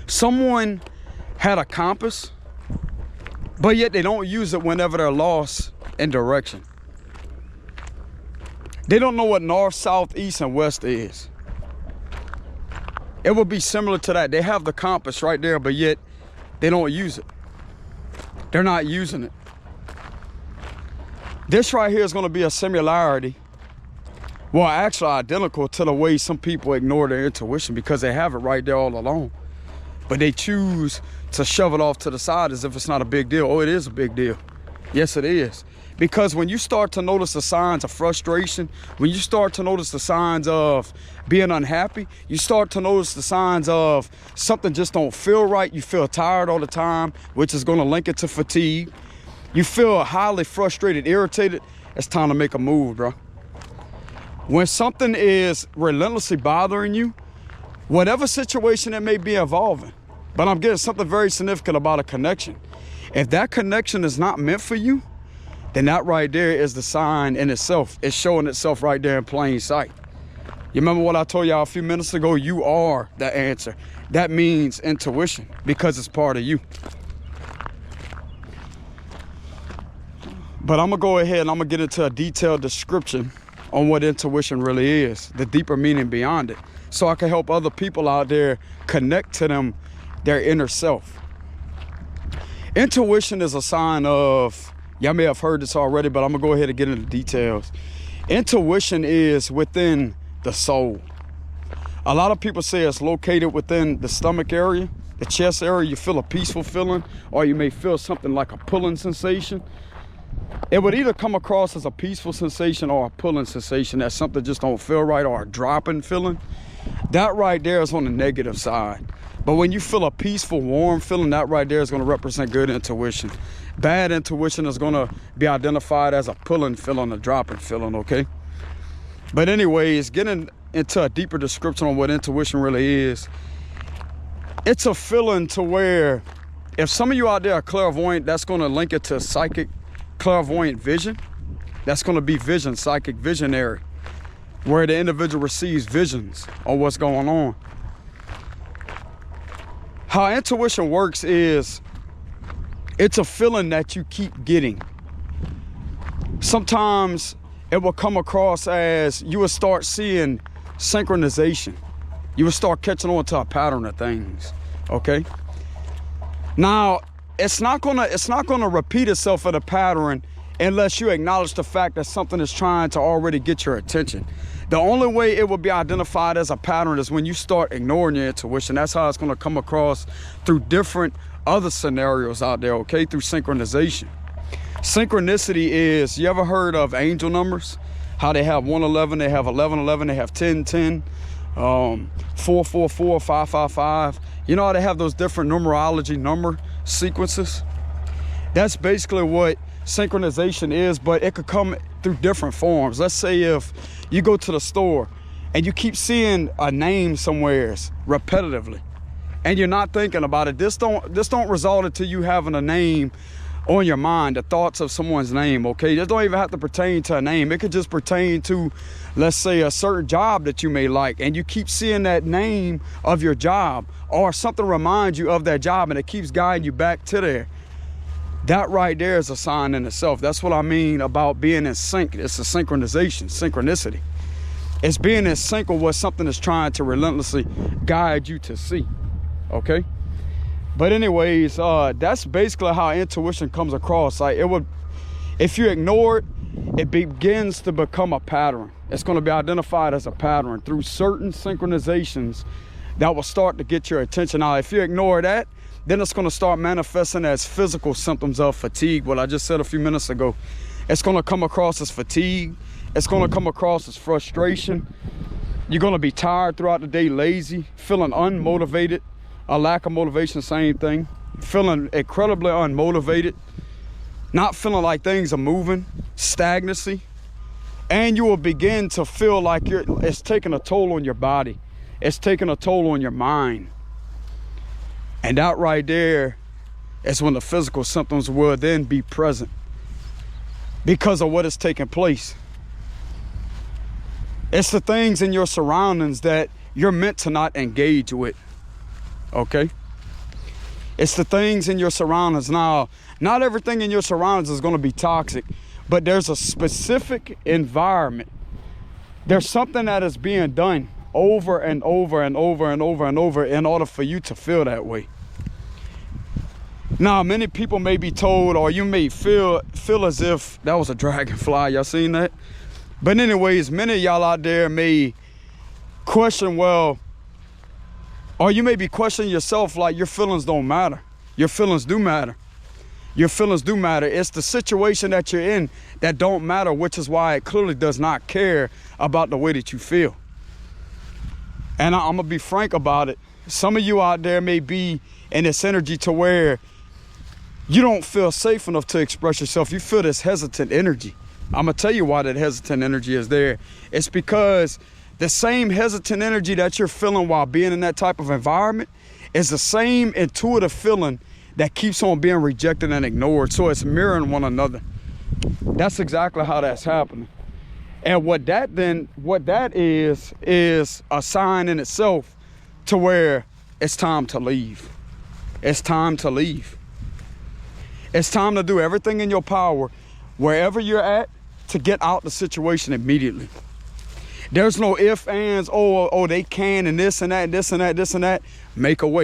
Someone had a compass, but yet they don't use it whenever they're lost in direction. They don't know what north, south, east, and west is. It would be similar to that. They have the compass right there, but yet they don't use it. They're not using it. This right here is going to be a similarity, well, actually identical to the way some people ignore their intuition because they have it right there all along. But they choose to shove it off to the side as if it's not a big deal. Oh, it is a big deal. Yes, it is. Because when you start to notice the signs of frustration, when you start to notice the signs of being unhappy, you start to notice the signs of something just don't feel right. You feel tired all the time, which is going to link it to fatigue. You feel highly frustrated, irritated. It's time to make a move, bro. When something is relentlessly bothering you, whatever situation it may be involving, but I'm getting something very significant about a connection. If that connection is not meant for you, then that right there is the sign in itself. It's showing itself right there in plain sight. You remember what I told y'all a few minutes ago? You are the answer. That means intuition because it's part of you. But I'm gonna go ahead and I'm gonna get into a detailed description on what intuition really is, the deeper meaning beyond it, so I can help other people out there connect to their inner self. Intuition is a sign of, y'all may have heard this already, but I'm gonna go ahead and get into details. Intuition is within the soul. A lot of people say it's located within the stomach area, the chest area. You feel a peaceful feeling, or you may feel something like a pulling sensation. It would either come across as a peaceful sensation or a pulling sensation, that something just don't feel right, or a dropping feeling. That right there is on the negative side. But when you feel a peaceful, warm feeling, that right there is going to represent good intuition. Bad intuition is going to be identified as a pulling feeling, a dropping feeling, okay? But anyways, getting into a deeper description on what intuition really is, it's a feeling to where if some of you out there are clairvoyant, that's going to link it to psychic, clairvoyant vision. That's going to be vision, psychic, visionary, where the individual receives visions on what's going on. How intuition works is it's a feeling that you keep getting. Sometimes it will come across as you will start seeing synchronization. You will start catching on to a pattern of things, okay? Now, it's not gonna repeat itself in a pattern unless you acknowledge the fact that something is trying to already get your attention. The only way it will be identified as a pattern is when you start ignoring your intuition. That's how it's gonna come across through different other scenarios out there, okay? Through synchronization. Synchronicity is, you ever heard of angel numbers? How they have 111, they have 1111, they have 1010, 444, 555. You know how they have those different numerology number sequences? That's basically what synchronization is, but it could come through different forms. Let's say if you go to the store and you keep seeing a name somewhere repetitively and you're not thinking about it, this don't result into you having a name on your mind, the thoughts of someone's name, okay? This don't even have to pertain to a name. It could just pertain to, let's say, a certain job that you may like, and you keep seeing that name of your job, or something reminds you of that job and it keeps guiding you back to there. That right there is a sign in itself. That's what I mean about being in sync. It's a synchronization, synchronicity. It's being in sync with what something is trying to relentlessly guide you to see, okay? But anyways, that's basically how intuition comes across. Like, it would, if you ignore it, it begins to become a pattern. It's going to be identified as a pattern through certain synchronizations that will start to get your attention. Now, if you ignore that, then it's going to start manifesting as physical symptoms of fatigue, what I just said a few minutes ago. It's going to come across as fatigue. It's going to come across as frustration. You're going to be tired throughout the day, lazy, feeling unmotivated. A lack of motivation, same thing. Feeling incredibly unmotivated, not feeling like things are moving, stagnancy. And you will begin to feel like it's taking a toll on your body. It's taking a toll on your mind. And that right there is when the physical symptoms will then be present because of what is taking place. It's the things in your surroundings that you're meant to not engage with. Okay, It's the things in your surroundings. Now, not everything in your surroundings is going to be toxic, but there's a specific environment. There's something that is being done over and over and over and over and over in order for you to feel that way. Now, many people may be told, or you may feel as if that was a dragonfly. Y'all seen that? But anyways, many of y'all out there may question, well, or you may be questioning yourself like your feelings don't matter. Your feelings do matter. Your feelings do matter. It's the situation that you're in that don't matter, which is why it clearly does not care about the way that you feel. And I'm gonna be frank about it. Some of you out there may be in this energy to where you don't feel safe enough to express yourself. You feel this hesitant energy. I'm gonna tell you why that hesitant energy is there. It's because the same hesitant energy that you're feeling while being in that type of environment is the same intuitive feeling that keeps on being rejected and ignored. So it's mirroring one another. That's exactly how that's happening. And what that is a sign in itself to where it's time to leave. It's time to leave. It's time to do everything in your power, wherever you're at, to get out the situation immediately. There's no ifs, ands, oh, they can, and this and that, this and that, this and that. Make a way.